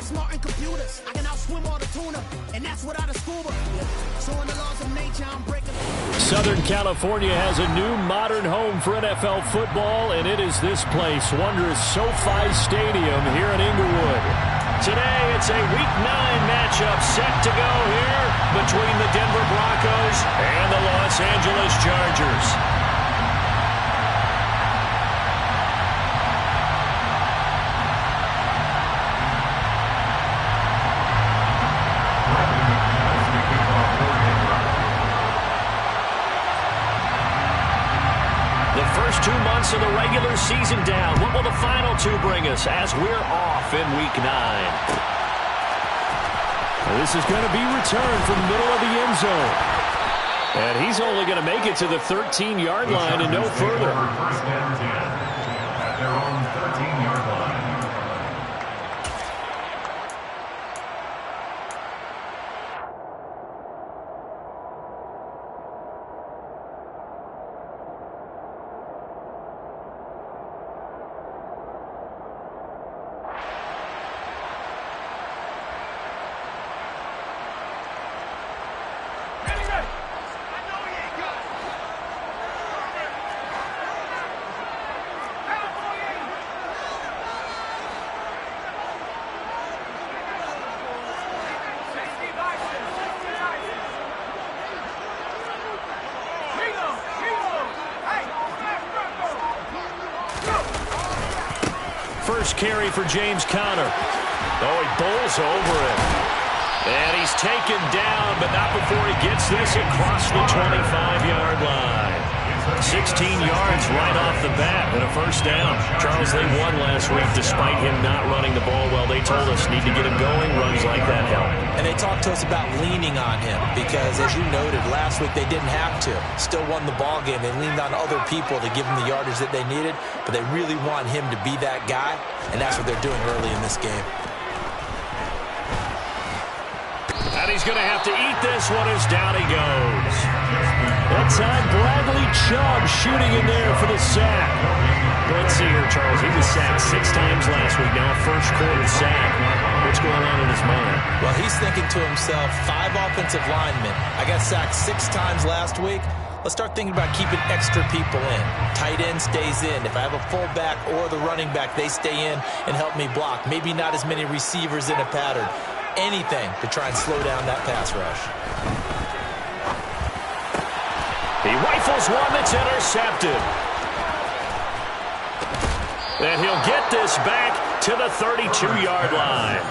smart in computers. I can outswim all the tuna, and that's without a scuba. So in the laws of nature, I'm breaking. Southern California has a new modern home for NFL football, and it is this place, wondrous SoFi Stadium here in Inglewood. Today, it's a Week 9 matchup set to go here between the Denver Broncos and the Los Angeles Chargers. First 2 months of the regular season down. What will the final two bring us as we're off in Week 9? This is going to be returned from the middle of the end zone. And he's only going to make it to the 13-yard line and no further. First and 10 at their own 13-yard line. First carry for James Conner. Oh, he bowls over it. And he's taken down, but not before he gets this across the 25-yard line. 16 yards right off the bat and a first down. Charles, they won last week despite him not running the ball well. They told us need to get him going. Runs like that help. And they talked to us about leaning on him because, as you noted, last week they didn't have to. Still won the ball game. They leaned on other people to give them the yardage that they needed, but they really want him to be that guy, and that's what they're doing early in this game. And he's going to have to eat this one as down he goes. That time, Bradley Chubb shooting in there for the sack. Let's see here, Charles. He was sacked 6 times last week. Now a first-quarter sack. What's going on in his mind? Well, he's thinking to himself, 5 offensive linemen. I got sacked 6 times last week. Let's start thinking about keeping extra people in. Tight end stays in. If I have a fullback or the running back, they stay in and help me block. Maybe not as many receivers in a pattern. Anything to try and slow down that pass rush. He rifles one that's intercepted. And he'll get this back to the 32-yard line.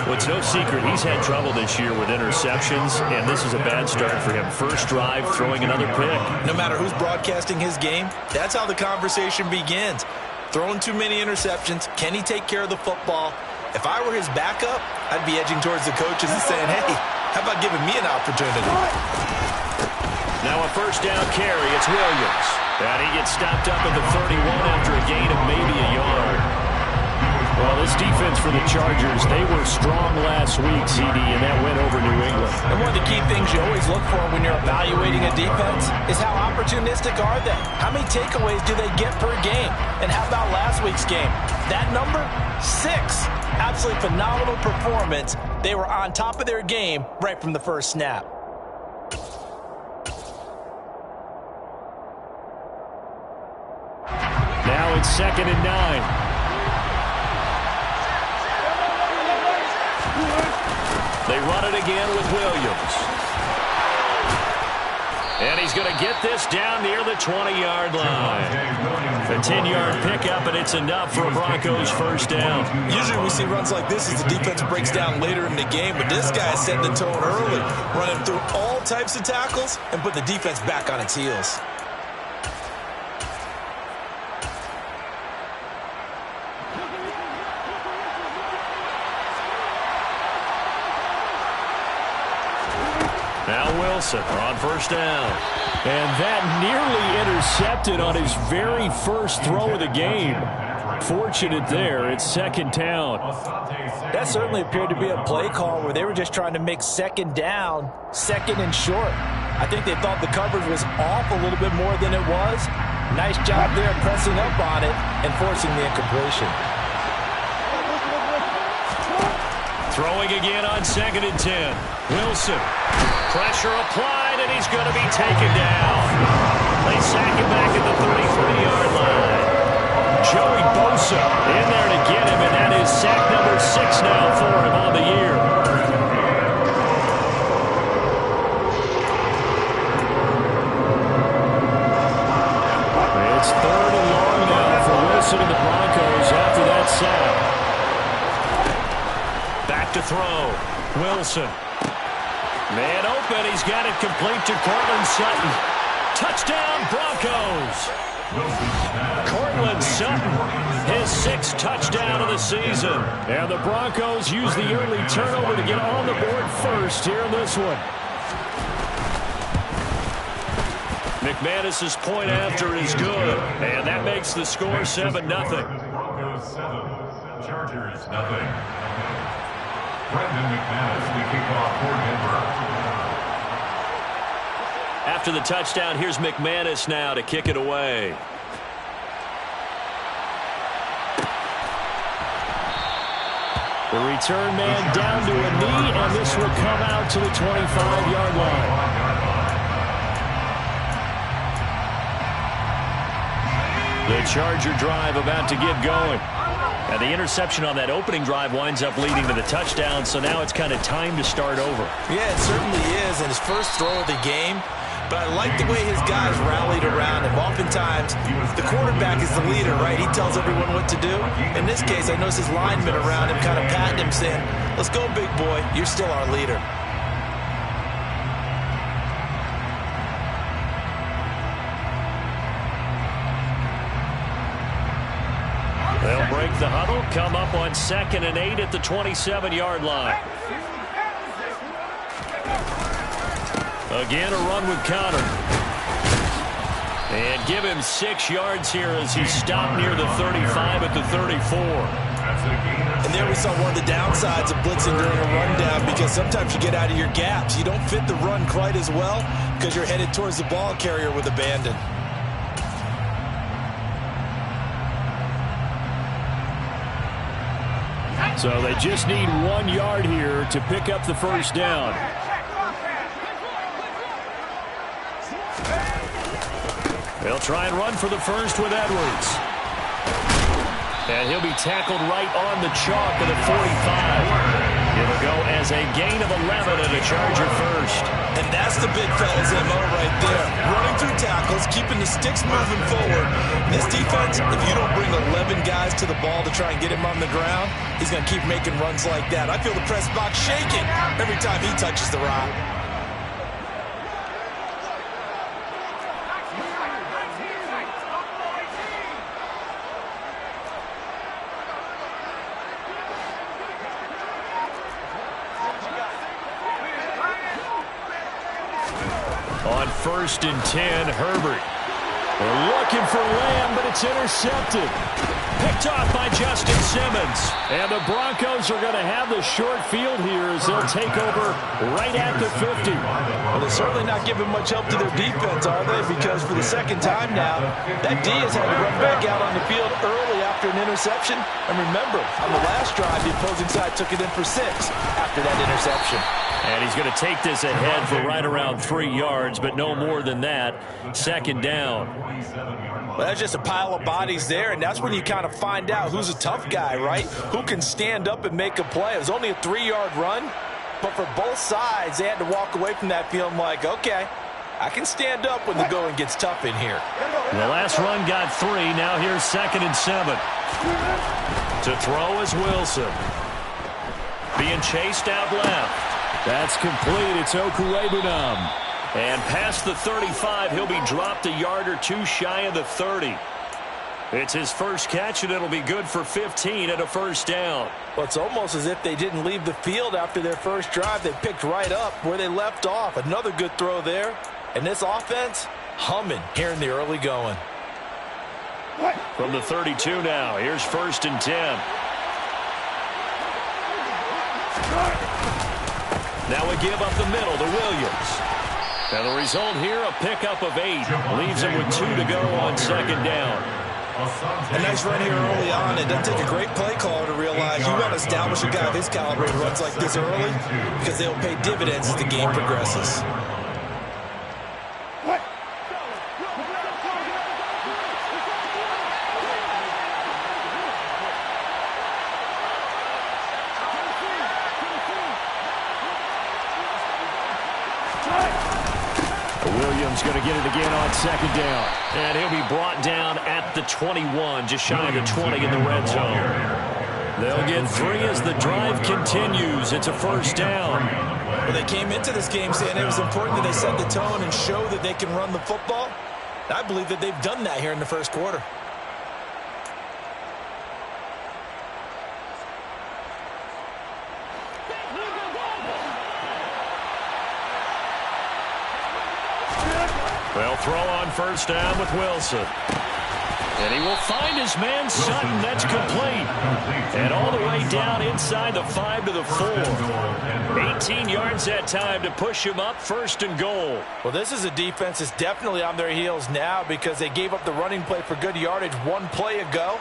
Well, it's no secret he's had trouble this year with interceptions, and this is a bad start for him. First drive, throwing another pick. No matter who's broadcasting his game, that's how the conversation begins. Throwing too many interceptions. Can he take care of the football? If I were his backup, I'd be edging towards the coaches and saying, hey, how about giving me an opportunity? Now a first down carry. It's Williams. And he gets stopped up at the 31 after a gain of maybe a yard. Well, this defense for the Chargers, they were strong last week, CD, and that went over New England. And one of the key things you always look for when you're evaluating a defense is how opportunistic are they? How many takeaways do they get per game? And how about last week's game? That number, 6. Absolutely phenomenal performance. They were on top of their game right from the first snap. Now it's 2nd and 9. They run it again with Williams. And he's going to get this down near the 20-yard line. A 10-yard pickup, and it's enough for a Broncos first down. Usually we see runs like this as the defense breaks down later in the game, but this guy set the tone early, running through all types of tackles and put the defense back on its heels. Now Wilson on first down. And that nearly intercepted on his very first throw of the game. Fortunate there. It's 2nd down. That certainly appeared to be a play call where they were just trying to make 2nd down, 2nd and short. I think they thought the coverage was off a little bit more than it was. Nice job there pressing up on it and forcing the incompletion. Throwing again on 2nd and 10. Wilson. Pressure applied, and he's going to be taken down. They sack him back at the 33-yard line. Joey Bosa in there to get him, and that is sack number 6 now for him on the year. It's 3rd and long now for Wilson and the Broncos after that sack. Back to throw. Wilson. Man open. He's got it complete to Courtland Sutton. Touchdown, Broncos. Courtland Sutton, his 6th touchdown of the season. And the Broncos use the early turnover to get on the board first here in this one. McManus's point after is good. And that makes the score 7-0. Broncos 7, Chargers nothing. Brendan McManus, the kickoff for Denver. After the touchdown, here's McManus now to kick it away. The return man down to a knee, and this will come out to the 25-yard line. The Charger drive about to get going. And the interception on that opening drive winds up leading to the touchdown, so now it's kind of time to start over. Yeah, it certainly is, and his first throw of the game. But I like the way his guys rallied around him. Oftentimes, the quarterback is the leader, right? He tells everyone what to do. In this case, I noticed his linemen around him kind of patting him, saying, "Let's go, big boy. You're still our leader." They'll break the huddle, come up on 2nd and 8 at the 27-yard line. Again, a run with Conner. And give him 6 yards here as he stopped near the 35 at the 34. And there we saw one of the downsides of blitzing during a rundown, because sometimes you get out of your gaps. You don't fit the run quite as well because you're headed towards the ball carrier with abandon. So they just need 1 yard here to pick up the first down. They'll try and run for the first with Edwards. And he'll be tackled right on the chalk at the 45. It'll go as a gain of 11 and a Charger first. And that's the big fella's MO right there. Running through tackles, keeping the sticks moving forward. This defense, if you don't bring 11 guys to the ball to try and get him on the ground, he's going to keep making runs like that. I feel the press box shaking every time he touches the rock. On 1st and 10, Herbert. They're looking for Lamb, but it's intercepted. Picked off by Justin Simmons. And the Broncos are going to have the short field here as they'll take over right at the 50. Well, they're certainly not giving much help to their defense, are they? Because for the second time now, that D has had to run back out on the field early after an interception. And remember, on the last drive, the opposing side took it in for 6 after that interception. And he's going to take this ahead for right around 3 yards, but no more than that. 2nd down. Well, that's just a pile of bodies there, and that's when you kind of find out who's a tough guy, right? Who can stand up and make a play. It was only a 3-yard run, but for both sides, they had to walk away from that feeling like, okay, I can stand up when the going gets tough in here. The last run got 3. Now here's 2nd and 7. To throw is Wilson. Being chased out left. That's complete. It's Okulegbunam. And past the 35, he'll be dropped a yard or 2 shy of the 30. It's his first catch, and it'll be good for 15 and a first down. Well, it's almost as if they didn't leave the field after their first drive. They picked right up where they left off. Another good throw there. And this offense, humming here in the early going. From the 32 now, here's 1st and 10. Now a give up the middle to Williams. And the result here, a pickup of 8. Leaves him with 2 to go on 2nd down. A nice run here early on. It doesn't take a great play caller to realize you want to establish a guy of his caliber who runs like this early because they'll pay dividends as the game progresses. Williams going to get it again on second down. And he'll be brought down at the 21, just shy of the 20 in the red zone. They'll get 3 as the drive continues. It's a first down. Well, they came into this game saying it was important that they set the tone and show that they can run the football. I believe that they've done that here in the first quarter. They'll throw on first down with Wilson. And he will find his man Sutton. That's complete. And all the way down inside the 5 to the 4. 18 yards that time to push him up, first and goal. Well, this is a defense that's definitely on their heels now because they gave up the running play for good yardage one play ago.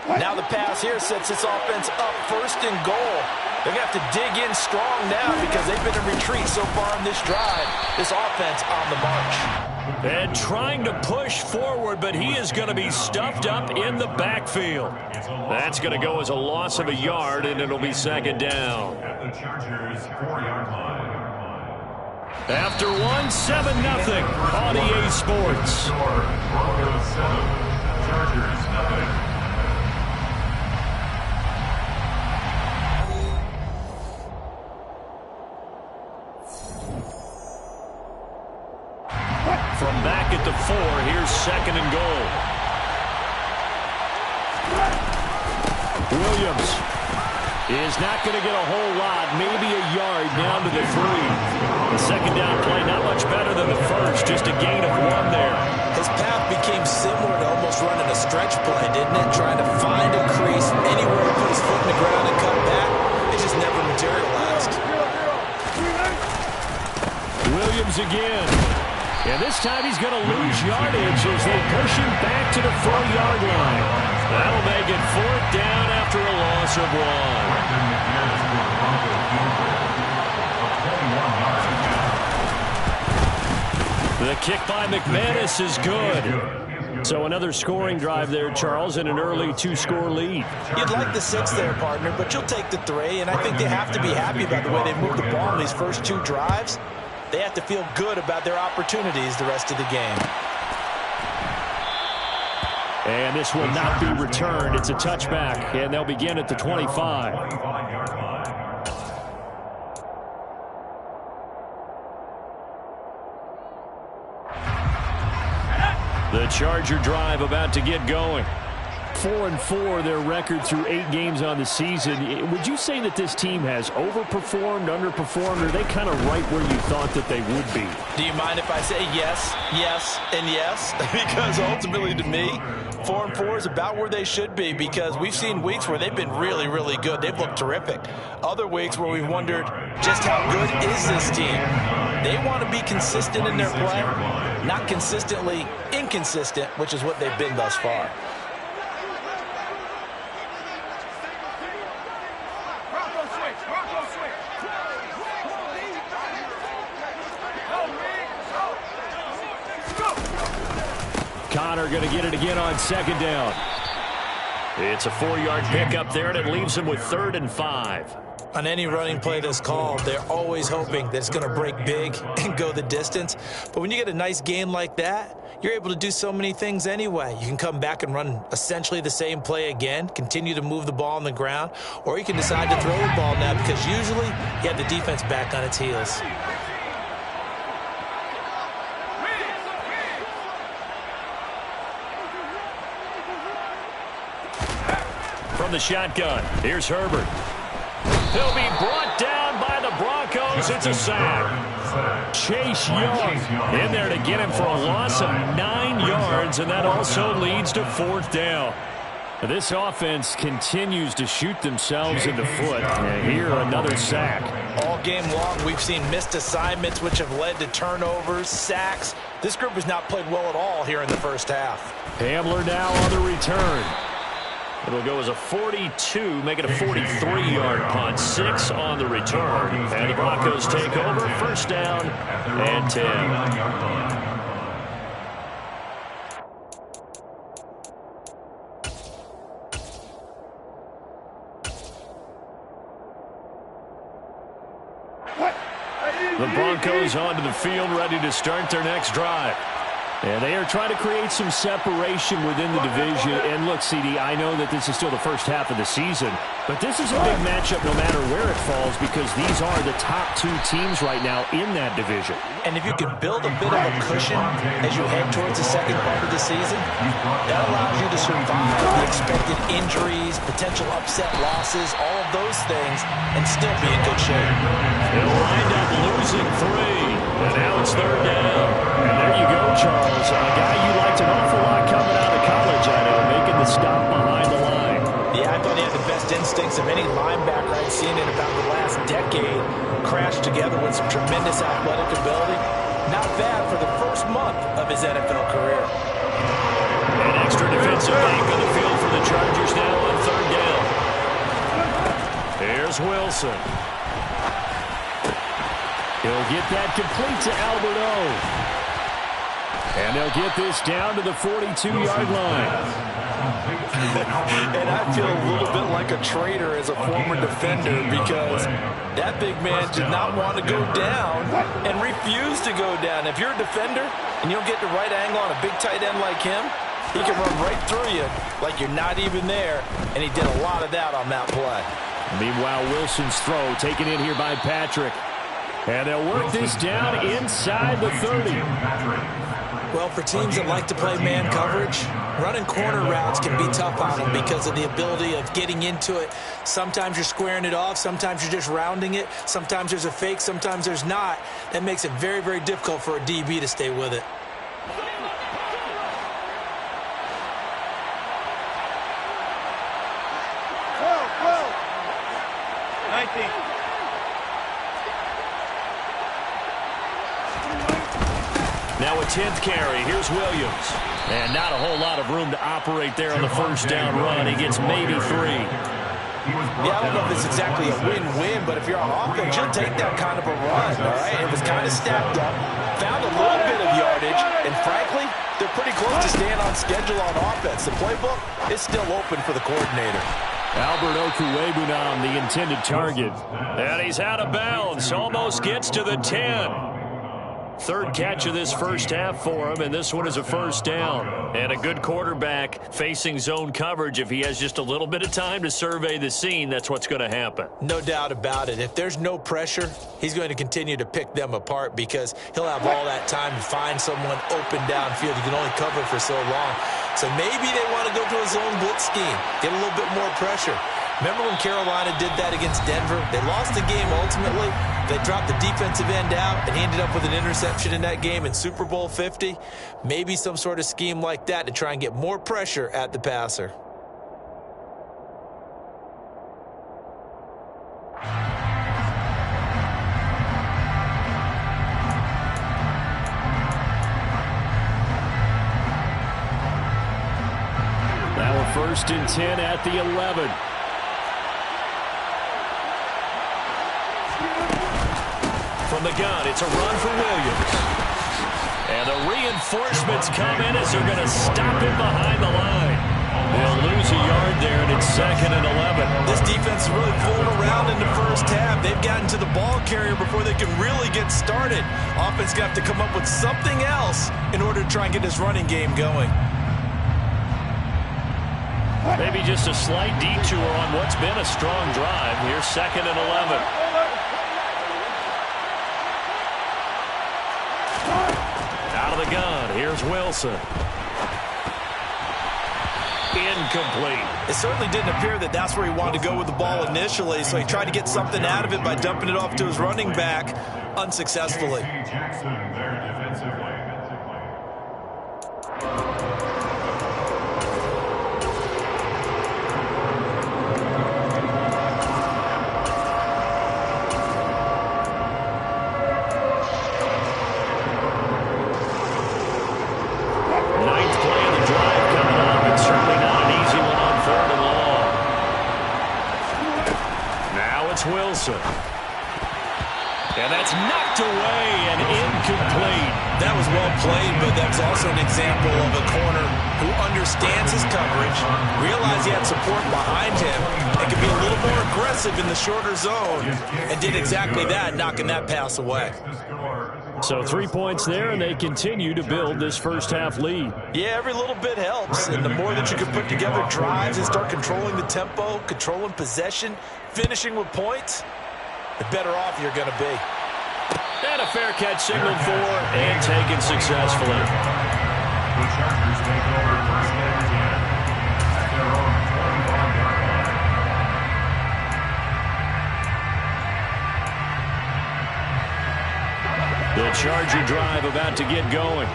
Now the pass here sets this offense up first and goal. They're going to have to dig in strong now because they've been in retreat so far in this drive. This offense on the march. And trying to push forward, but he is going to be stuffed up in the backfield. That's going to go as a loss of a yard, and it'll be second down. At the Chargers 4-yard line. After 1-7-0 on EA Sports. Broncos 7, Chargers 0. From back at the 4, here's second and goal. Williams is not going to get a whole lot, maybe a yard down to the 3. The second down play not much better than the first, just a gain of 1 there. His path became similar to almost running a stretch play, didn't it? Trying to find a crease anywhere to put his foot in the ground and cut back. It just never materialized. Williams again. And this time he's going to lose yardage as they push him back to the 4-yard line. That'll make it fourth down after a loss of 1. The kick by McManus is good. So another scoring drive there, Charles, and an early 2-score lead. You'd like the 6 there, partner, but you'll take the 3, and I think they have to be happy about the way they moved the ball in these first 2 drives. They have to feel good about their opportunities the rest of the game. And this will not be returned. It's a touchback, and they'll begin at the 25. The Charger drive about to get going. 4-4 their record through 8 games on the season. Would you say that this team has overperformed, underperformed, or are they kind of right where you thought that they would be? Do you mind if I say yes, yes, and yes? Because ultimately to me, 4-4 is about where they should be because we've seen weeks where they've been really, really good. They've looked terrific. Other weeks where we've wondered just how good is this team? They want to be consistent in their play, not consistently inconsistent, which is what they've been thus far. Connor going to get it again on second down. It's a 4-yard pickup there, and it leaves him with 3rd and 5. On any running play that's called, they're always hoping that it's going to break big and go the distance. But when you get a nice gain like that, you're able to do so many things anyway. You can come back and run essentially the same play again, continue to move the ball on the ground, or you can decide to throw the ball now because usually you have the defense back on its heels. From the shotgun, here's Herbert. He'll be brought down by the Broncos. It's a sack. Chase Young in there to get him for a loss of 9 yards, and that also leads to 4th down. This offense continues to shoot themselves in the foot. And here, another sack. All game long, we've seen missed assignments, which have led to turnovers, sacks, This group has not played well at all here in the first half. Hamler now on the return. It'll go as a 42, make it a 43-yard punt. 6 on the return. And the Broncos take over. First down and 10. The Broncos onto the field, ready to start their next drive. And they are trying to create some separation within the division. And look, CD, I know that this is still the first half of the season, but this is a big matchup no matter where it falls because these are the top 2 teams right now in that division. And if you can build a bit of a cushion as you head towards the second part of the season, that allows you to survive the expected injuries, potential upset losses, all of those things, and still be in good shape. They'll wind up losing 3, and now it's third down. And there you go, Charles. A guy you liked an awful lot coming out of college, I know, making the stop behind the line. Yeah, I thought he had the best instincts of any linebacker I'd seen in about the last decade. Crashed together with some tremendous athletic ability. Not bad for the first month of his NFL career. An extra defensive back on the field for the Chargers now on third down. Here's Wilson. He'll get that complete to Albert O. And they'll get this down to the 42-yard line. And I feel a little bit like a traitor as a former defender because that big man did not want to go down and refused to go down. If you're a defender and you don't get the right angle on a big tight end like him, he can run right through you like you're not even there, and he did a lot of that on that play. Meanwhile, Wilson's throw taken in here by Patrick. And they'll work this down inside the 30. Well, for teams that like to play man coverage, running corner routes can be tough on them because of the ability of getting into it. Sometimes you're squaring it off. Sometimes you're just rounding it. Sometimes there's a fake. Sometimes there's not. That makes it very, very difficult for a DB to stay with it. Now a 10th carry. Here's Williams. And not a whole lot of room to operate there on the first down run. He gets maybe 3. Yeah, I don't know if it's exactly a win-win, but if you're on offense, you'll take that kind of a run, all right? It was kind of stacked up, found a little bit of yardage, and frankly, they're pretty close to staying on schedule on offense. The playbook is still open for the coordinator. Albert Okwuegbunam, the intended target. And he's out of bounds. Almost gets to the 10. Third catch of this first half for him, and this one is a first down. And a good quarterback facing zone coverage. If he has just a little bit of time to survey the scene, that's what's going to happen. No doubt about it. If there's no pressure, he's going to continue to pick them apart because he'll have all that time to find someone open downfield. You can only cover for so long. So maybe they want to go to a zone blitz scheme, get a little bit more pressure. Remember when Carolina did that against Denver? They lost the game ultimately. They dropped the defensive end out, and he ended up with an interception in that game in Super Bowl 50. Maybe some sort of scheme like that to try and get more pressure at the passer. Now a 1st and 10 at the 11. From the gun, it's a run for Williams. And the reinforcements come in as they're going to stop him behind the line. They'll lose a yard there, and it's 2nd and 11. This defense is really fooling around in the first half. They've gotten to the ball carrier before they can really get started. Offense got to come up with something else in order to try and get this running game going. Maybe just a slight detour on what's been a strong drive. Here's 2nd and 11. Out of the gun, here's Wilson. Incomplete. It certainly didn't appear that that's where he wanted to go with the ball initially, so he tried to get something out of it by dumping it off to his running back unsuccessfully. Jackson, their defensive way. It's Wilson. And that's knocked away and incomplete. That was well played, but that's also an example of a corner who understands his coverage, realized he had support behind him, and could be a little more aggressive in the shorter zone, and did exactly that, knocking that pass away. So 3 points there, and they continue to build this first-half lead. Yeah, every little bit helps, and the more that you can put together drives and start controlling the tempo, controlling possession, finishing with points, the better off you're going to be. And a fair catch signaled for and taken successfully. The Chargers take over first and 10 at their own 25-yard line. The Charger drive about to get going.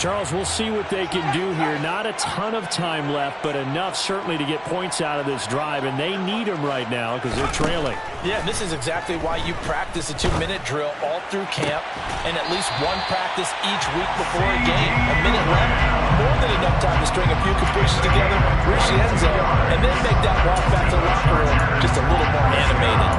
Charles, we'll see what they can do here. Not a ton of time left, but enough certainly to get points out of this drive, and they need them right now because they're trailing. Yeah, this is exactly why you practice a 2-minute drill all through camp and at least one practice each week before a game. A minute left, more than enough time to string a few completions together, reach the end zone, and then make that walk back to the locker room just a little more animated.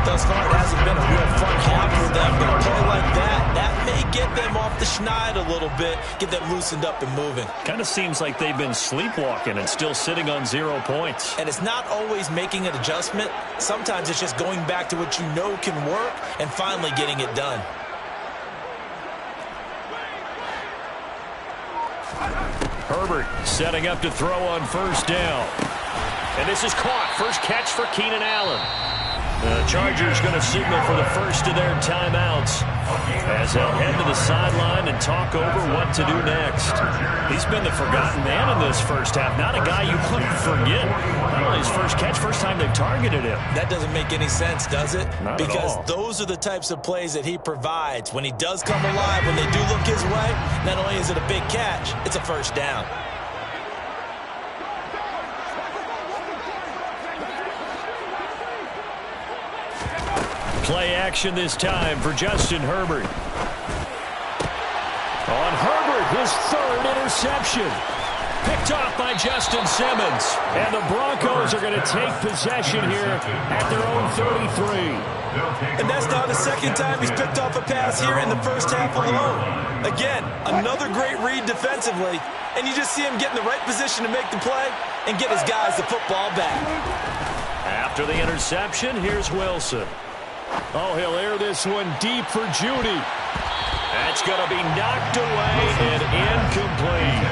Thus far, it hasn't been a real fun half for them, but a play like that may get them off the schneid a little bit, get them loosened up and moving. Kind of seems like they've been sleepwalking and still sitting on 0 points. And it's not always making an adjustment. Sometimes it's just going back to what you know can work and finally getting it done. Herbert setting up to throw on first down. And this is caught. First catch for Keenan Allen. The Chargers going to signal for the first of their timeouts as they'll head to the sideline and talk over what to do next. He's been the forgotten man in this first half. Not a guy you want to forget. Not only his first catch, first time they've targeted him. That doesn't make any sense, does it? Not because at all. Those are the types of plays that he provides. When he does come alive, when they do look his way, not only is it a big catch, it's a first down. Play action this time for Justin Herbert. On Herbert, his third interception. Picked off by Justin Simmons. And the Broncos are going to take possession here at their own 33. And that's now the second time he's picked off a pass here in the first half alone. Again, another great read defensively. And you just see him get in the right position to make the play and get his guys the football back. After the interception, here's Wilson. Oh, he'll air this one deep for Judy. That's going to be knocked away and incomplete.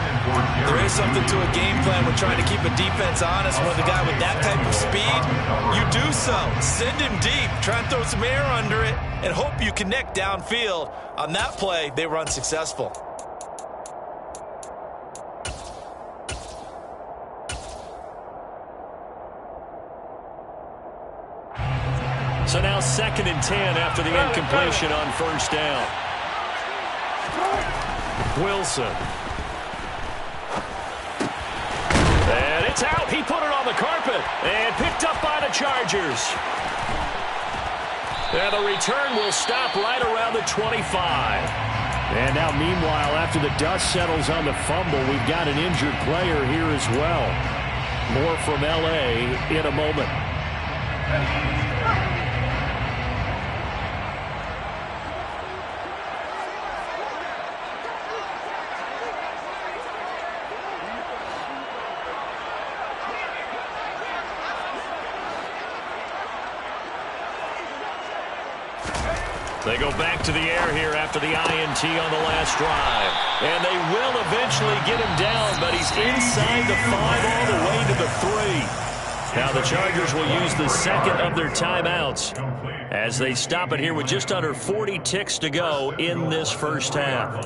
There is something to a game plan when trying to keep a defense honest with a guy with that type of speed. You do so. Send him deep. Try and throw some air under it and hope you connect downfield. On that play, they were unsuccessful. So now 2nd and 10 after the incompletion on first down. Wilson. And it's out. He put it on the carpet and picked up by the Chargers. And the return will stop right around the 25. And now, meanwhile, after the dust settles on the fumble, we've got an injured player here as well. More from L.A. in a moment. They go back to the air here after the INT on the last drive. And they will eventually get him down, but he's inside the 5 all the way to the 3. Now the Chargers will use the second of their timeouts as they stop it here with just under 40 ticks to go in this first half.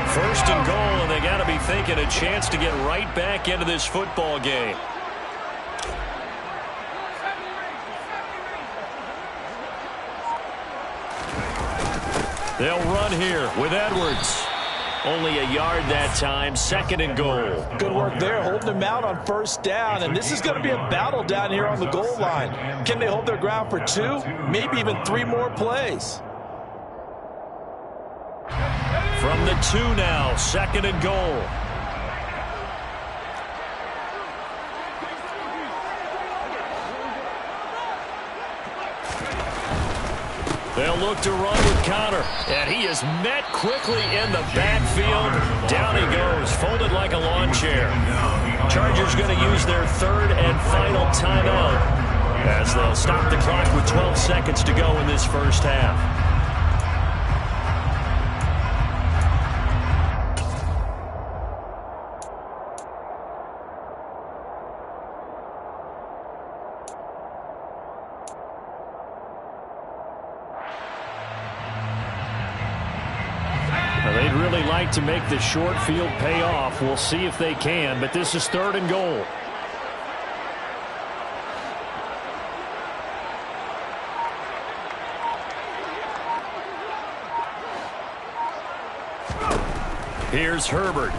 First and goal, and they got to be thinking a chance to get right back into this football game. They'll run here with Edwards. Only a yard that time, 2nd and goal. Good work there, holding them out on 1st down, and this is going to be a battle down here on the goal line. Can they hold their ground for 2, maybe even 3 more plays? From the 2 now, 2nd and goal. They'll look to run with Conner, and he is met quickly in the backfield. Down he goes, folded like a lawn chair. Chargers going to use their 3rd and final timeout as they'll stop the clock with 12 seconds to go in this first half. They'd really like to make the short field pay off. We'll see if they can, but this is 3rd and goal. Here's Herbert.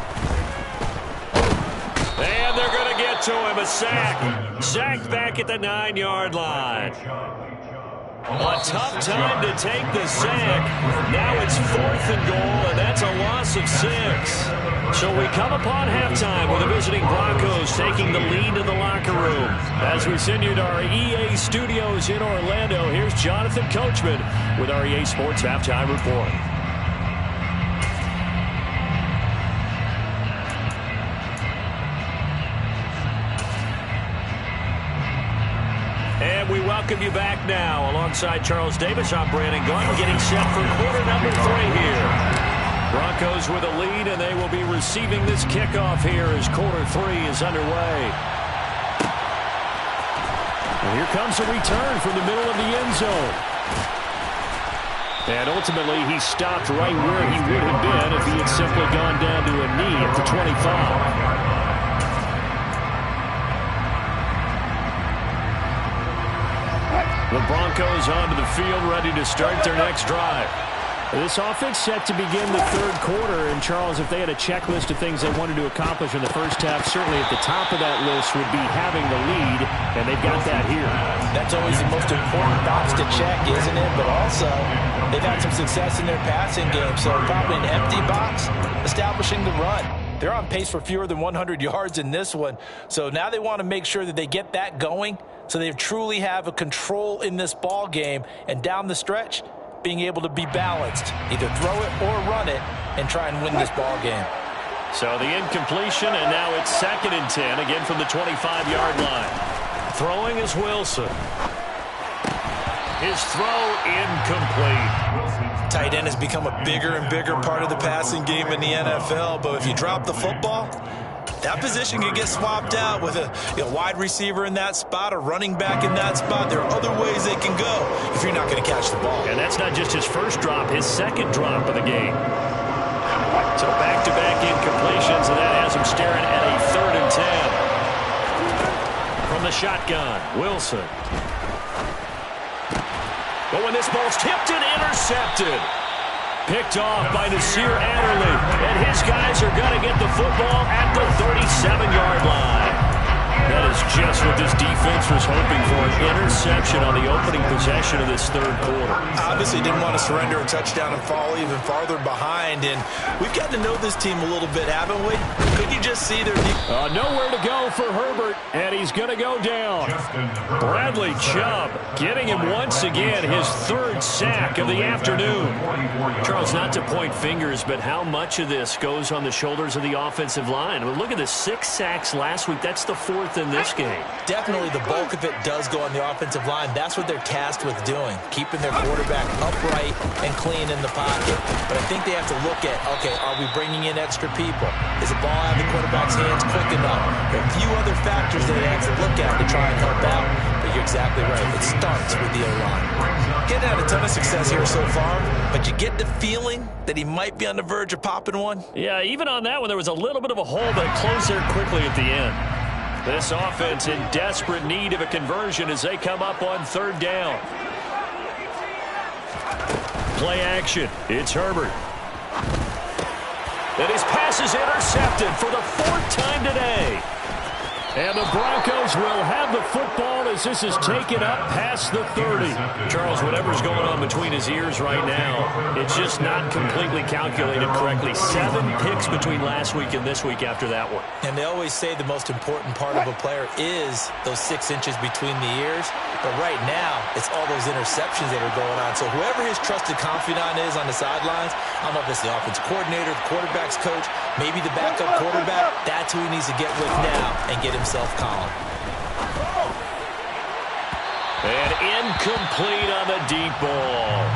And they're going to get to him, a sack. Sacked back at the 9-yard line. A tough time to take the sack. Now it's 4th and goal, and that's a loss of 6. So we come upon halftime with the visiting Broncos taking the lead to the locker room. As we send you to our EA studios in Orlando, here's Jonathan Coachman with our EA Sports Halftime Report. And we welcome you back now. Alongside Charles Davis, I'm Brandon Gunn, getting set for quarter number 3 here. Broncos with a lead, and they will be receiving this kickoff here as quarter 3 is underway. And here comes a return from the middle of the end zone. And ultimately, he stopped right where he would have been if he had simply gone down to a knee at the 25. The Broncos onto the field, ready to start their next drive. This offense set to begin the 3rd quarter. And, Charles, if they had a checklist of things they wanted to accomplish in the first half, certainly at the top of that list would be having the lead, and they've got that here. That's always the most important box to check, isn't it? But also, they've had some success in their passing game, so probably an empty box, establishing the run. They're on pace for fewer than 100 yards in this one, so now they want to make sure that they get that going so they truly have a control in this ball game, and down the stretch, being able to be balanced, either throw it or run it, and try and win this ball game. So the incompletion, and now it's 2nd and 10, again from the 25-yard line. Throwing is Wilson. His throw incomplete. Tight end has become a bigger and bigger part of the passing game in the NFL, but if you drop the football, that position can get swapped out with a wide receiver in that spot, a running back in that spot. There are other ways they can go if you're not going to catch the ball. And that's not just his first drop, his 2nd drop of the game. So back-to-back incompletions, and that has him staring at a 3rd and 10. From the shotgun, Wilson. But when this ball's tipped and intercepted. Picked off by Nasir Adderley. And his guys are going to get the football at the 37-yard line. That is just what this defense was hoping for, an interception on the opening possession of this 3rd quarter. Obviously didn't want to surrender a touchdown and fall even farther behind. And we've got to know this team a little bit, haven't we? Could you just see their nowhere to go for Herbert, and he's going to go down. Bradley Chubb getting him once again, his 3rd sack of the afternoon. Charles, not to point fingers, but how much of this goes on the shoulders of the offensive line? Well, look at the 6 sacks last week. That's the 4th in this game. Definitely the bulk of it does go on the offensive line. That's what they're tasked with doing, keeping their quarterback upright and clean in the pocket. But I think they have to look at, okay, are we bringing in extra people? Is the ball out of the quarterback's hands quick enough? There are a few other factors that they have to look at to try and help out. But you're exactly right. It starts with the O-line. Getting had a ton of success here so far, but you get the feeling that he might be on the verge of popping one. Yeah, even on that one, there was a little bit of a hole, but it closed there quickly at the end. This offense in desperate need of a conversion as they come up on 3rd down. Play action. It's Herbert. And his pass is intercepted for the 4th time today. And the Broncos will have the football as this is taken up past the 30. Charles, whatever's going on between his ears right now, it's just not completely calculated correctly. 7 picks between last week and this week after that one. And they always say the most important part of a player is those 6 inches between the ears. But right now, it's all those interceptions that are going on. So whoever his trusted confidant is on the sidelines, I don't know if it's the offensive coordinator, the quarterback's coach, maybe the backup quarterback, that's who he needs to get with now and get himself calm. And incomplete on the deep ball.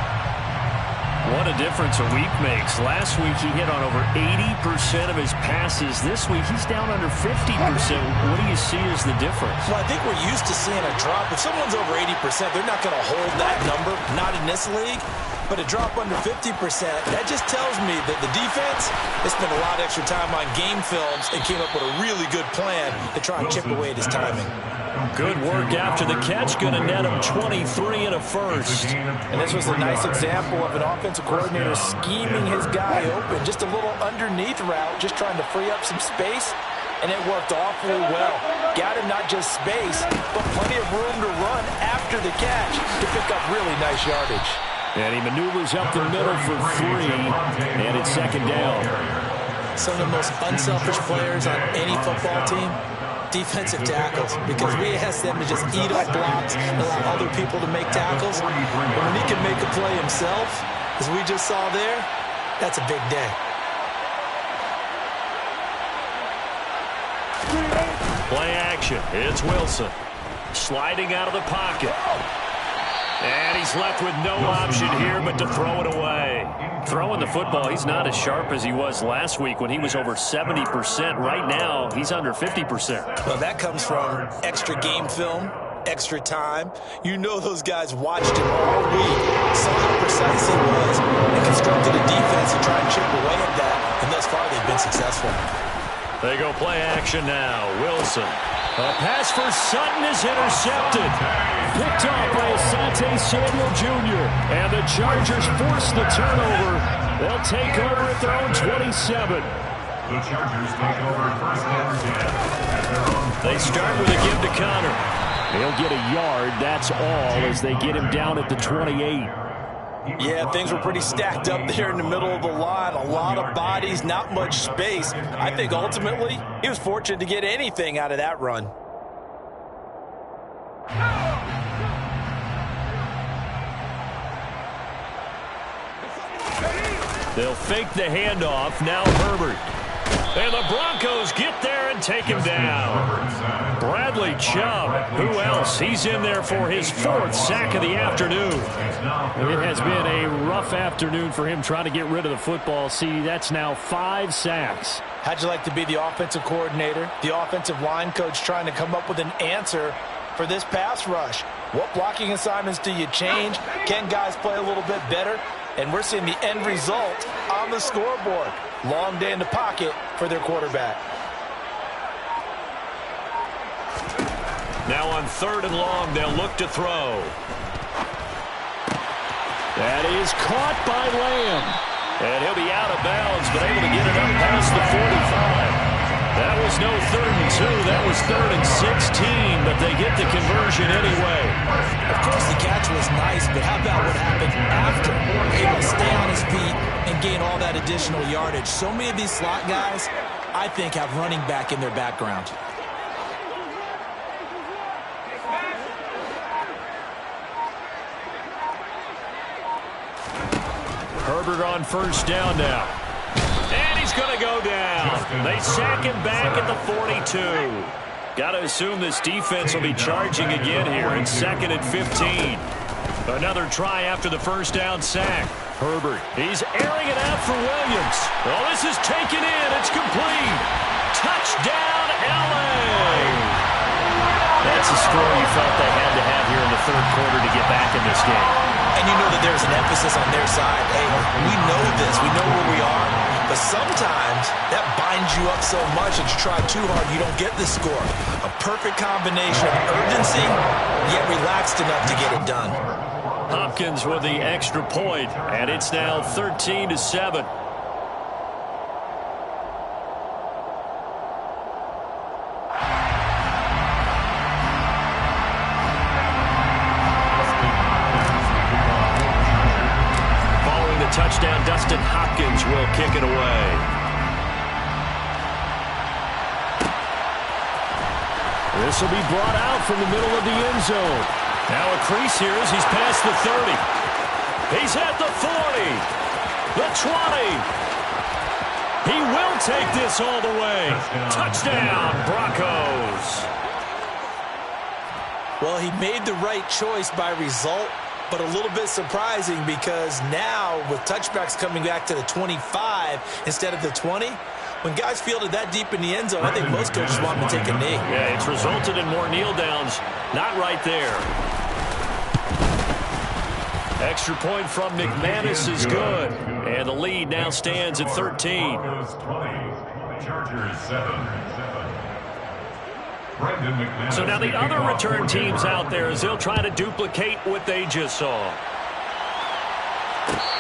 What a difference a week makes. Last week he hit on over 80% of his passes. This week he's down under 50%. What do you see as the difference? Well, I think we're used to seeing a drop. If someone's over 80%, they're not going to hold that number, not in this league. But a drop under 50%, that just tells me that the defense has spent a lot of extra time on game films and came up with a really good plan to try and chip away at his timing. Good work after the catch. Going to net him 23 and a first. And this was a nice example of an offensive coordinator scheming his guy open. Just a little underneath route, just trying to free up some space. And it worked awfully well. Got him not just space, but plenty of room to run after the catch to pick up really nice yardage. And he maneuvers up the middle for 3, and it's 2nd down. Some of the most unselfish players on any football team, defensive tackles, because we ask them to just eat up blocks and allow other people to make tackles. But when he can make a play himself, as we just saw there, that's a big day. Play action. It's Wilson. Sliding out of the pocket. And he's left with no option here but to throw it away. Throwing the football, he's not as sharp as he was last week when he was over 70%. Right now, he's under 50%. Well, that comes from extra game film, extra time. You know those guys watched him all week, saw how precise he was, and constructed a defense to try and chip away at that. And thus far, they've been successful. They go play action now. Wilson. A pass for Sutton is intercepted. Picked off by Asante Samuel Jr. And the Chargers force the turnover. They'll take over at their own 27. The Chargers take over first down at their own. They start with a give to Connor. He'll get a yard. That's all as they get him down at the 28. Yeah, things were pretty stacked up there in the middle of the line. A lot of bodies, not much space. I think ultimately he was fortunate to get anything out of that run. They'll fake the handoff. Now Herbert. And the Broncos get there and take him down. Bradley Chubb, who else? He's in there for his 4th sack of the afternoon. It has been a rough afternoon for him trying to get rid of the football. See, that's now 5 sacks. How'd you like to be the offensive coordinator, the offensive line coach trying to come up with an answer for this pass rush? What blocking assignments do you change? Can guys play a little bit better? And we're seeing the end result on the scoreboard. Long day in the pocket for their quarterback. Now on 3rd and long, they'll look to throw. That is caught by Lamb. And he'll be out of bounds, but able to get it up past the 45. That was no 3rd and 2. That was 3rd and 16, but they get the conversion anyway. Of course, the catch was nice, but how about what happened after? Able to stay on his feet and gain all that additional yardage. So many of these slot guys, I think, have running back in their background. Herbert on 1st down now. And he's going to go down. They sack him back at the 42. Got to assume this defense will be charging again here in 2nd and 15. Another try after the 1st down sack. Herbert, he's airing it out for Williams. Oh, this is taken in. It's complete. Touchdown, L.A. That's a score you felt they had to have here in the 3rd quarter to get back in this game. And you know that there's an emphasis on their side. Hey, we know this. We know where we are. But sometimes that binds you up so much that you try too hard, you don't get the score. A perfect combination of urgency, yet relaxed enough to get it done. Hopkins with the extra point, and it's now 13-7. touchdown. Dustin Hopkins will kick it away. This will be brought out from the middle of the end zone. Now a crease here as he's past the 30. He's at the 40. The 20. He will take this all the way. Touchdown, Broncos. Well, he made the right choice by result, but a little bit surprising because now with touchbacks coming back to the 25 instead of the 20, when guys fielded that deep in the end zone, I think most coaches want them to take a knee. Yeah, it's resulted in more kneel downs. Not right there. Extra point from McManus is good. And the lead now stands at 13. Chargers 7. So now the other return teams out there as they'll try to duplicate what they just saw.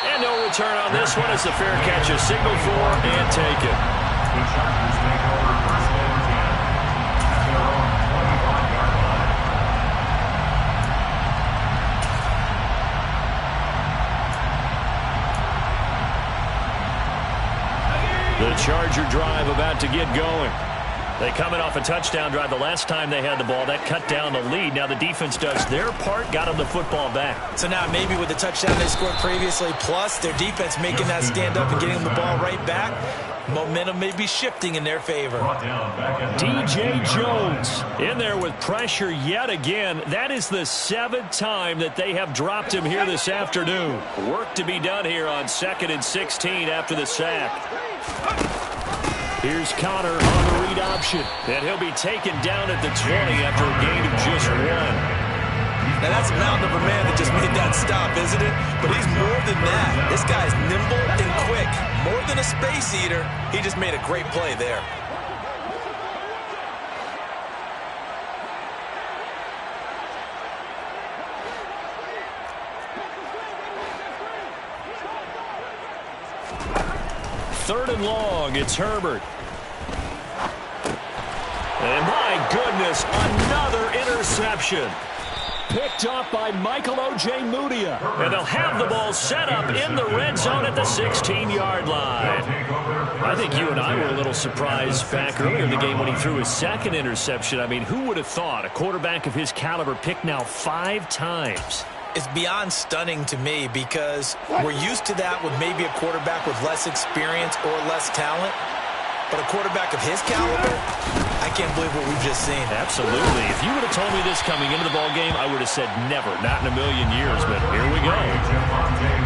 And no return on this one as the fair catch is signaled for and taken. The Chargers take over first and 10 at their own 25-yard line. The Charger drive about to get going. They coming off a touchdown drive the last time they had the ball. That cut down the lead. Now the defense does their part, got them the football back. So now maybe with the touchdown they scored previously, plus their defense making that stand up and getting them the ball right back, momentum may be shifting in their favor. DJ Jones in there with pressure yet again. That is the 7th time that they have dropped him here this afternoon. Work to be done here on 2nd and 16 after the sack. Here's Connor on the read option. And he'll be taken down at the 20 after a gain of just 1. Now that's a mountain of a man that just made that stop, isn't it? But he's more than that. This guy's nimble and quick. More than a space eater. He just made a great play there. Third and long, it's Herbert. And my goodness, another interception. Picked up by Michael Ojemudia. And they'll have the ball set up in the red zone at the 16-yard line. I think you and I were a little surprised back earlier in the game when he threw his second interception. I mean, who would have thought a quarterback of his caliber picked now 5 times? It's beyond stunning to me because we're used to that with maybe a quarterback with less experience or less talent. But a quarterback of his caliber, I can't believe what we've just seen. Absolutely. If you would have told me this coming into the ball game, I would have said never, not in a million years. But here we go.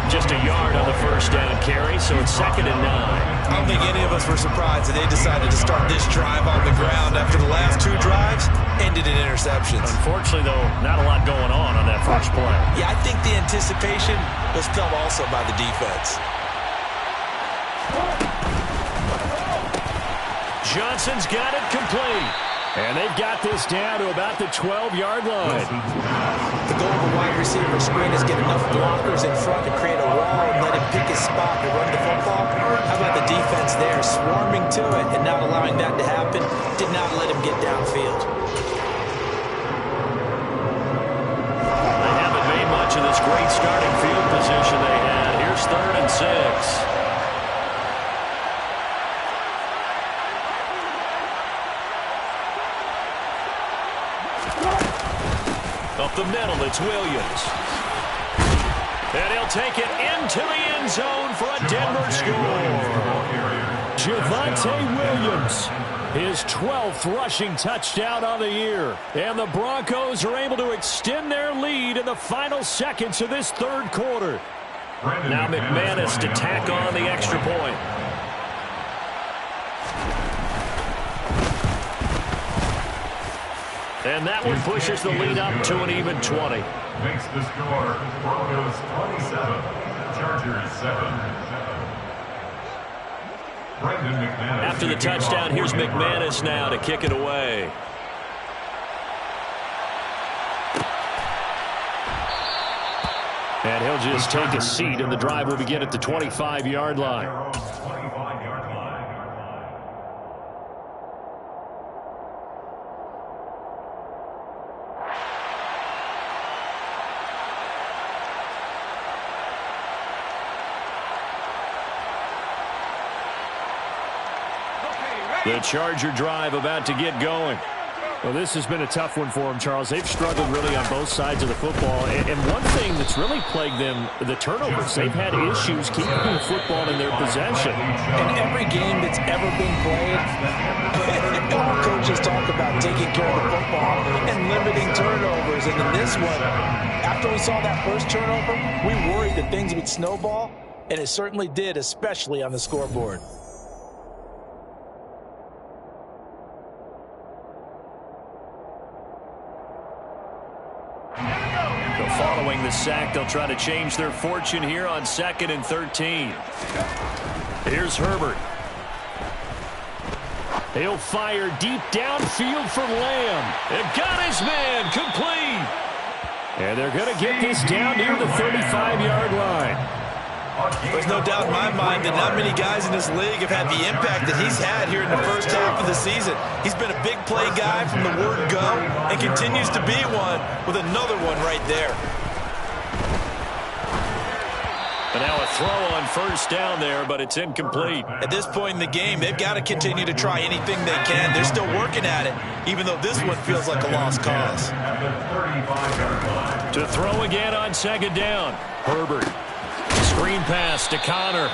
Just a yard on the first down carry, so it's 2nd and 9. I don't think any of us were surprised that they decided to start this drive on the ground after the last 2 drives ended in interceptions. Unfortunately, though, not a lot going on that first play. Yeah, I think the anticipation was felt also by the defense. Johnson's got it complete. And they've got this down to about the 12-yard line. The goal of a wide receiver screen is get enough blockers in front to create a wall and let him pick his spot to run the football. How about the defense there, swarming to it and not allowing that to happen? Did not let him get downfield. They haven't made much of this great starting field position they had. Here's 3rd and 6. Up the middle, it's Williams. And he'll take it into the end zone for a Denver score. Javonte Williams, his 12th rushing touchdown on the year. And the Broncos are able to extend their lead in the final seconds of this 3rd quarter. Now McManus to tack on the extra point. And that one pushes the lead up to an even 20. Makes the score Broncos 27, Chargers 7. After the touchdown, here's McManus now to kick it away. And he'll just take a seat, and the drive will begin at the 25-yard line. The Charger drive about to get going. Well, this has been a tough one for them, Charles. They've struggled really on both sides of the football. And one thing that's really plagued them, the turnovers. They've had issues keeping the football in their possession. In every game that's ever been played, all coaches talk about taking care of the football and limiting turnovers. And in this one, after we saw that first turnover, we worried that things would snowball, and it certainly did, especially on the scoreboard. Following the sack, they'll try to change their fortune here on 2nd and 13. Here's Herbert. He'll fire deep downfield for Lamb. It got his man complete. And they're going to get this down near the 35-yard line. There's no doubt in my mind that not many guys in this league have had the impact that he's had here in the first half of the season. He's been a big play guy from the word go and continues to be one with another one right there. And now a throw on first down there, but it's incomplete. At this point in the game, they've got to continue to try anything they can. They're still working at it, even though this one feels like a lost cause. To throw again on 2nd down. Herbert. Screen pass to Connor.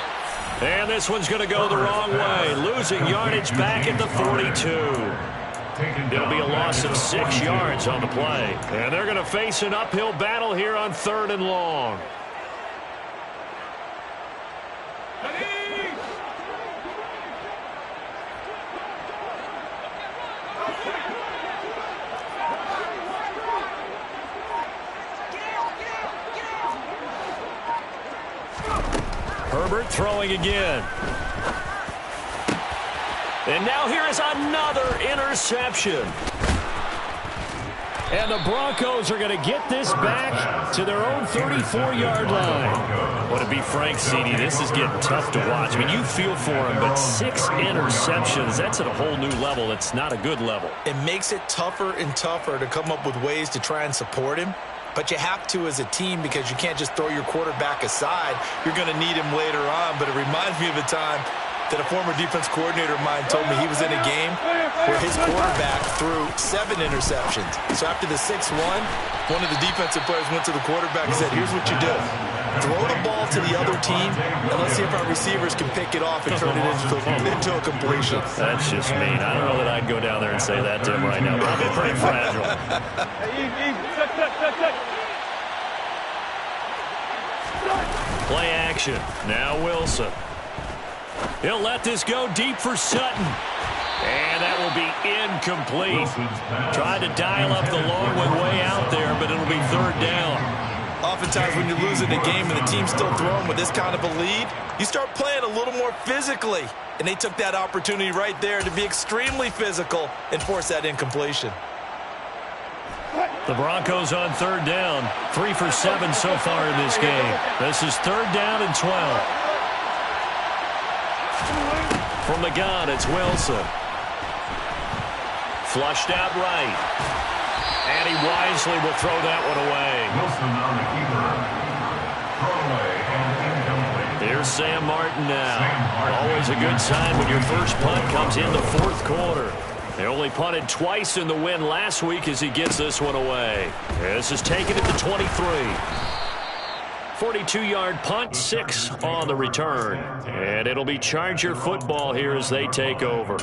And this one's going to go the wrong way. Losing yardage back at the 42. It'll be a loss of 6 yards on the play. And they're going to face an uphill battle here on 3rd and long. Herbert throwing again. And now here is another interception. And the Broncos are going to get this back to their own 34-yard line. Well, to be frank, CD, this is getting tough to watch. I mean, you feel for him, but 6 interceptions, that's at a whole new level. It's not a good level. It makes it tougher and tougher to come up with ways to try and support him. But you have to as a team because you can't just throw your quarterback aside. You're going to need him later on. But it reminds me of a time that a former defense coordinator of mine told me he was in a game where his quarterback threw 7 interceptions. So after the 6th one of the defensive players went to the quarterback and said, here's what you do. Throw the ball to the other team, and let's see if our receivers can pick it off and turn it into a completion. That's just mean. I don't know that I'd go down there and say that to him right now. Probably pretty fragile. Play action. Now Wilson. He'll let this go deep for Sutton. And that will be incomplete. Tried to dial up the long one way out there, but it'll be 3rd down. Oftentimes when you're losing a game and the team's still throwing with this kind of a lead, you start playing a little more physically. And they took that opportunity right there to be extremely physical and force that incompletion. The Broncos on 3rd down. 3 for 7 so far in this game. This is 3rd down and 12. From the gun, it's Wilson. Flushed out right. And he wisely will throw that one away. Wilson on the keeper. Throw away and incomplete. Here's Sam Martin now. Always a good sign when your first punt comes in the 4th quarter. They only punted twice in the win last week as he gets this one away. This is taken at the 23. 42-yard punt, 6 on the return. And it'll be Charger football here as they take over.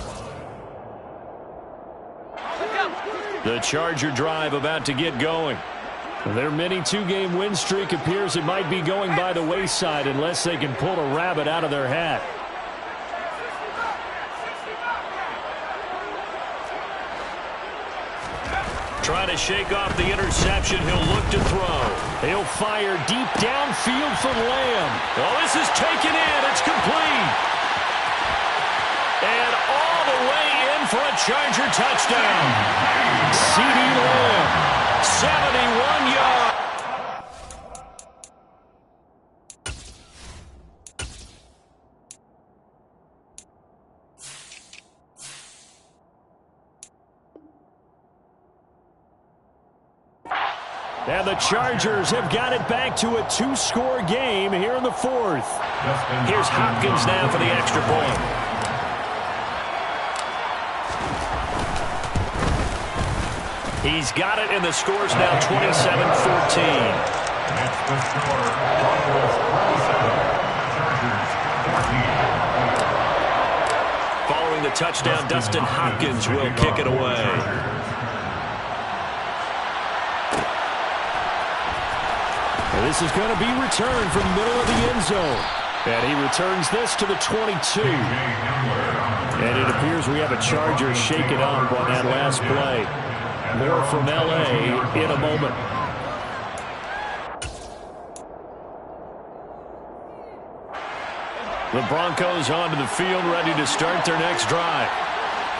The Charger drive about to get going. Their mini 2-game win streak appears it might be going by the wayside unless they can pull a rabbit out of their hat. Trying to shake off the interception. He'll look to throw. He'll fire deep downfield for Lamb. Oh, this is taken in. It's complete. And all the way in for a Charger touchdown. CeeDee Lamb, 71 yards. And the Chargers have got it back to a 2-score game here in the 4th. Here's Hopkins now for the extra point. He's got it, and the score's now 27-14. It's the score. Broncos 27, Chargers 14. Following the touchdown, Dustin Hopkins will kick it away. And this is going to be returned from the middle of the end zone. And he returns this to the 22. And it appears we have a Charger shaken up on that last play. More from L.A. in a moment. The Broncos onto the field, ready to start their next drive.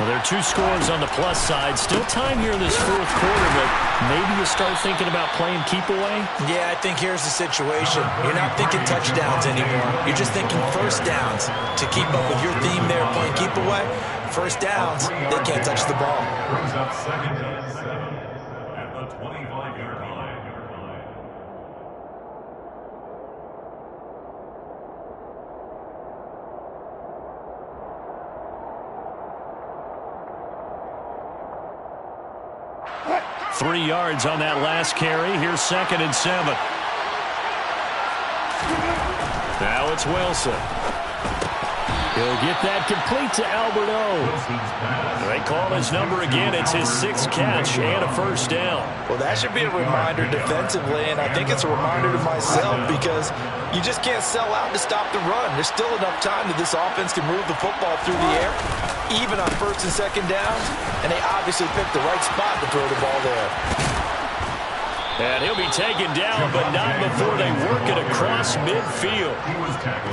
Well, there are 2 scores on the plus side. Still time here in this fourth quarter, but maybe you start thinking about playing keep away? Yeah, I think here's the situation. You're not thinking touchdowns anymore. You're just thinking first downs. To keep up with your theme there, playing keep away, first downs, they can't touch the ball. Brings up 2nd and 7 at the 25-yard line. Three yards on that last carry. Here's 2nd and 7. Now it's Wilson. He'll get that complete to Alberto. They call his number again. It's his 6th catch and a first down. Well, that should be a reminder defensively, and I think it's a reminder to myself because you just can't sell out to stop the run. There's still enough time that this offense can move the football through the air, even on 1st and 2nd downs, and they obviously picked the right spot to throw the ball there. And he'll be taken down, but not before they work it across midfield.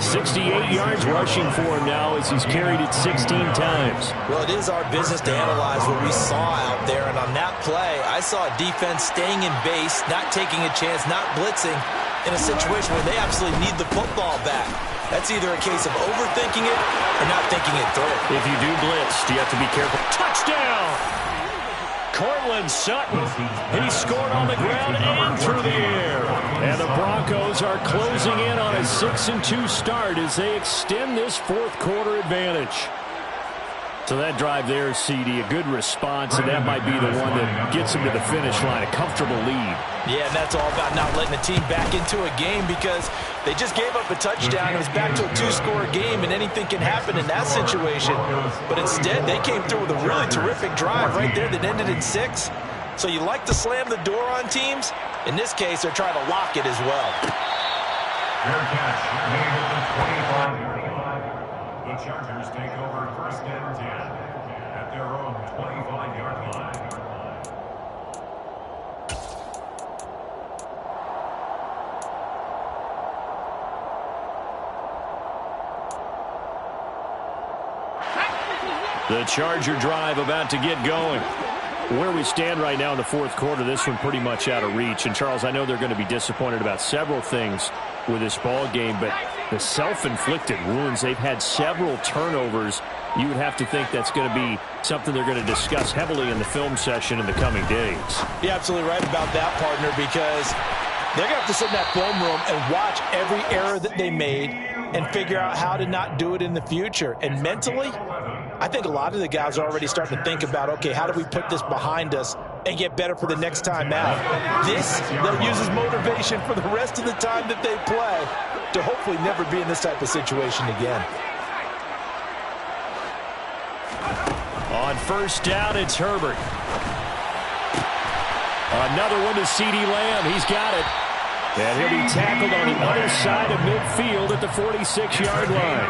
68 yards rushing for him now as he's carried it 16 times. Well, it is our business to analyze what we saw out there, and on that play, I saw a defense staying in base, not taking a chance, not blitzing, in a situation where they absolutely need the football back. That's either a case of overthinking it or not thinking it through. If you do blitz, you have to be careful. Touchdown! Cortland Sutton, he scored on the ground and through the air. And the Broncos are closing in on a 6-2 start as they extend this fourth quarter advantage. So that drive there, CD, a good response, and that might be the one that gets them to the finish line, a comfortable lead. Yeah, and that's all about not letting the team back into a game because they just gave up a touchdown. It was back to a 2-score game, and anything can happen in that situation. But instead, they came through with a really terrific drive right there that ended in 6. So you like to slam the door on teams. In this case, they're trying to lock it as well. Fair catch made at the 25-yard line. The Chargers take over 1st and 10 at their own 25-yard line. The Charger drive about to get going. Where we stand right now in the fourth quarter, this one pretty much out of reach. And, Charles, I know they're going to be disappointed about several things with this ball game, but the self-inflicted wounds, they've had several turnovers. You would have to think that's going to be something they're going to discuss heavily in the film session in the coming days. You're absolutely right about that, partner, because they're going to have to sit in that film room and watch every error that they made and figure out how to not do it in the future. And mentally, I think a lot of the guys are already starting to think about, okay, how do we put this behind us and get better for the next time out? This, they'll use as motivation for the rest of the time that they play to hopefully never be in this type of situation again. On 1st down, it's Herbert. Another one to CeeDee Lamb. He's got it. And he'll be tackled on the other side of midfield at the 46-yard line.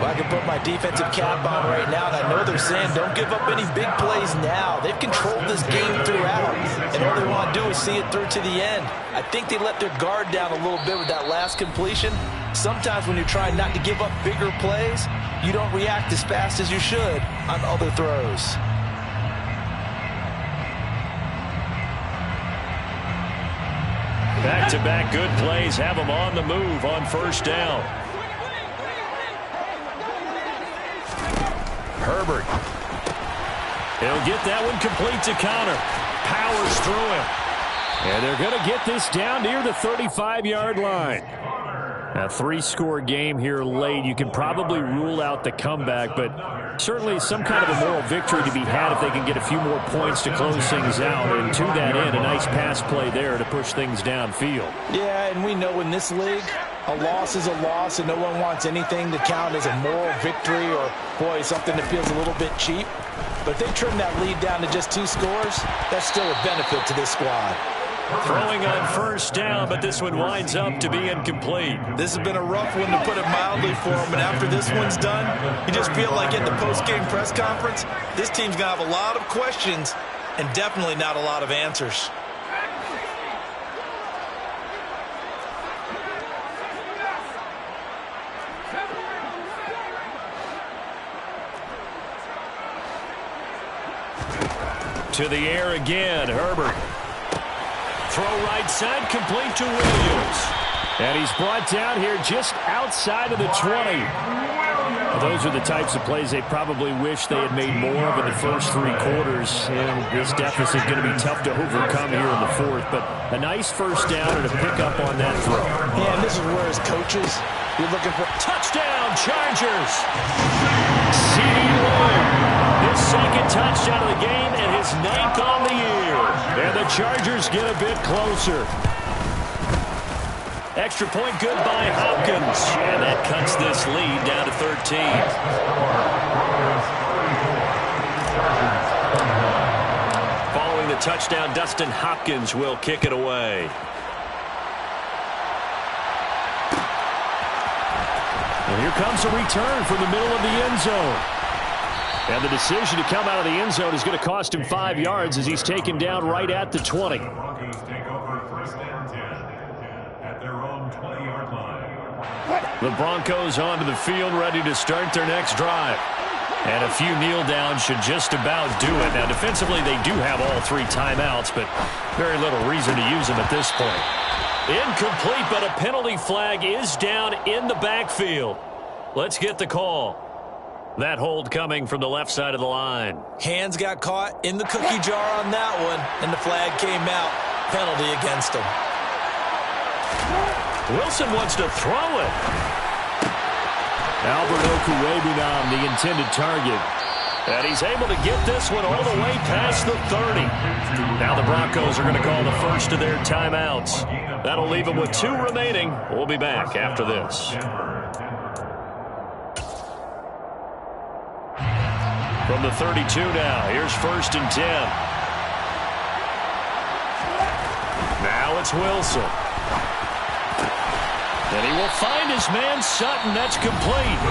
Well, I can put my defensive cap on right now, and I know they're saying don't give up any big plays now. They've controlled this game throughout, and all they want to do is see it through to the end. I think they let their guard down a little bit with that last completion. Sometimes when you're trying not to give up bigger plays, you don't react as fast as you should on other throws. Back-to-back good plays have them on the move on 1st down. Herbert. He'll get that one complete to Conner. Powers through him. And they're going to get this down near the 35-yard line. A three-score game here late. You can probably rule out the comeback, but certainly some kind of a moral victory to be had if they can get a few more points to close things out. And to that end, a nice pass play there to push things downfield. Yeah, and we know in this league, a loss is a loss, and no one wants anything to count as a moral victory or, boy, something that feels a little bit cheap. But if they trim that lead down to just 2 scores, that's still a benefit to this squad. Throwing on first down, but this one winds up to be incomplete. This has been a rough one, to put it mildly, for him. And after this one's done, you just feel like at the post-game press conference, this team's going to have a lot of questions and definitely not a lot of answers. To the air again, Herbert. Throw right side, complete to Williams. And he's brought down here just outside of the 20. Those are the types of plays they probably wish they had made more of in the first 3 quarters. And this deficit is going to be tough to overcome here in the 4th. But a nice first down and a pickup on that throw. Yeah, and this is where his coaches, you're looking for. Touchdown, Chargers. CeeDee Lamb, his second touchdown of the game and his 9th on the year. And the Chargers get a bit closer. Extra point good by Hopkins. And that cuts this lead down to 13. Following the touchdown, Dustin Hopkins will kick it away. And here comes a return from the middle of the end zone. And the decision to come out of the end zone is going to cost him 5 yards as he's taken down right at the 20. Broncos take over first and 10 at their own 20-yard line. The Broncos onto the field, ready to start their next drive. And a few kneel downs should just about do it. Now, defensively, they do have all 3 timeouts, but very little reason to use them at this point. Incomplete, but a penalty flag is down in the backfield. Let's get the call. That hold coming from the left side of the line. Hands got caught in the cookie jar on that one, and the flag came out. Penalty against him. Wilson wants to throw it. Albert Okwuegbunam, the intended target. And he's able to get this one all the way past the 30. Now the Broncos are going to call the first of their timeouts. That'll leave them with 2 remaining. We'll be back after this. From the 32 now, here's first and 10. Now it's Wilson. And he will find his man Sutton. That's complete.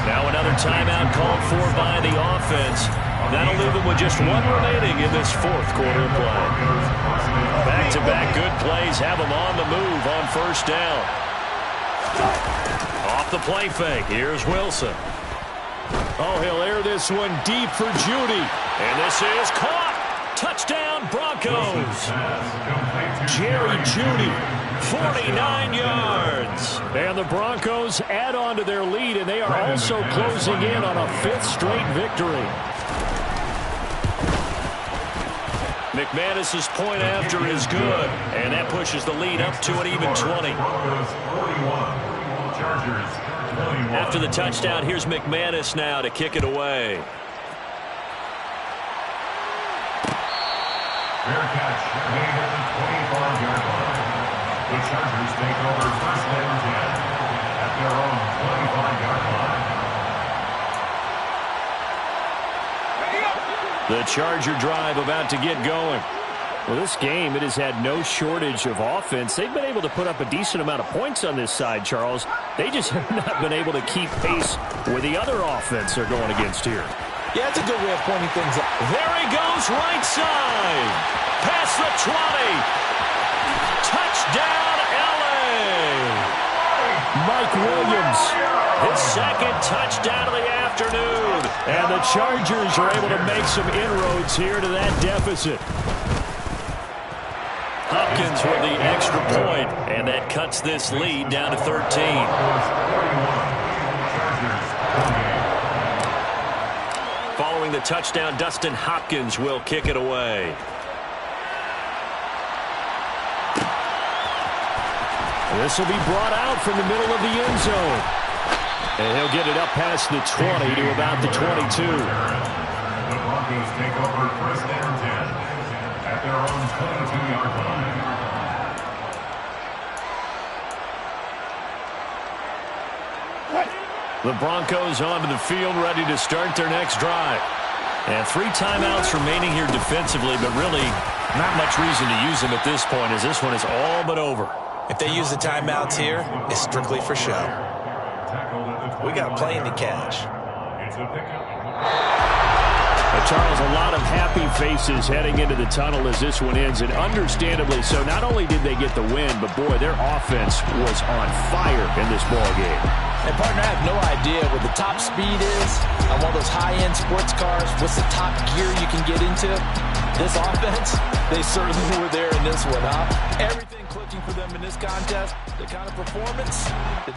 Now another timeout called for by the offense. That'll leave them with just 1 remaining in this 4th quarter of play. Back-to-back good plays have them on the move on first down. Off the play fake, here's Wilson. Oh, he'll air this one deep for Jeudy. And this is caught. Touchdown, Broncos. Jerry Jeudy. 49 yards. And the Broncos add on to their lead, and they are also closing in on a 5th straight victory. McManus's point after is good, and that pushes the lead up to an even 20. After the touchdown, here's McManus now to kick it away. Fair catch made at the 25-yard line. The Chargers take over first and 10 at their own 25-yard line. The Charger drive about to get going. Well, this game, it has had no shortage of offense. They've been able to put up a decent amount of points on this side, Charles. They just have not been able to keep pace with the other offense they're going against here. Yeah, it's a good way of pointing things out. There he goes, right side. Past the 20. Touchdown, L.A. Mike Williams. His 2nd touchdown of the afternoon. And the Chargers are able to make some inroads here to that deficit. Hopkins with the extra point, and that cuts this lead down to 13. Following the touchdown, Dustin Hopkins will kick it away. This will be brought out from the middle of the end zone. And he'll get it up past the 20 to about the 22. The Broncos take over 1st and 10 at their own 22-yard line. The Broncos onto the field, ready to start their next drive. And 3 timeouts remaining here defensively, but really not much reason to use them at this point, as this one is all but over. If they use the timeouts here, it's strictly for show. We got a plane to catch. It's a pickup. Charles, a lot of happy faces heading into the tunnel as this one ends, and understandably so. Not only did they get the win, but boy, their offense was on fire in this ball game. And partner, I have no idea what the top speed is on one of those high-end sports cars. What's the top gear you can get into? This offense, they certainly were there in this one, huh? Everything clicking for them in this contest, the kind of performance that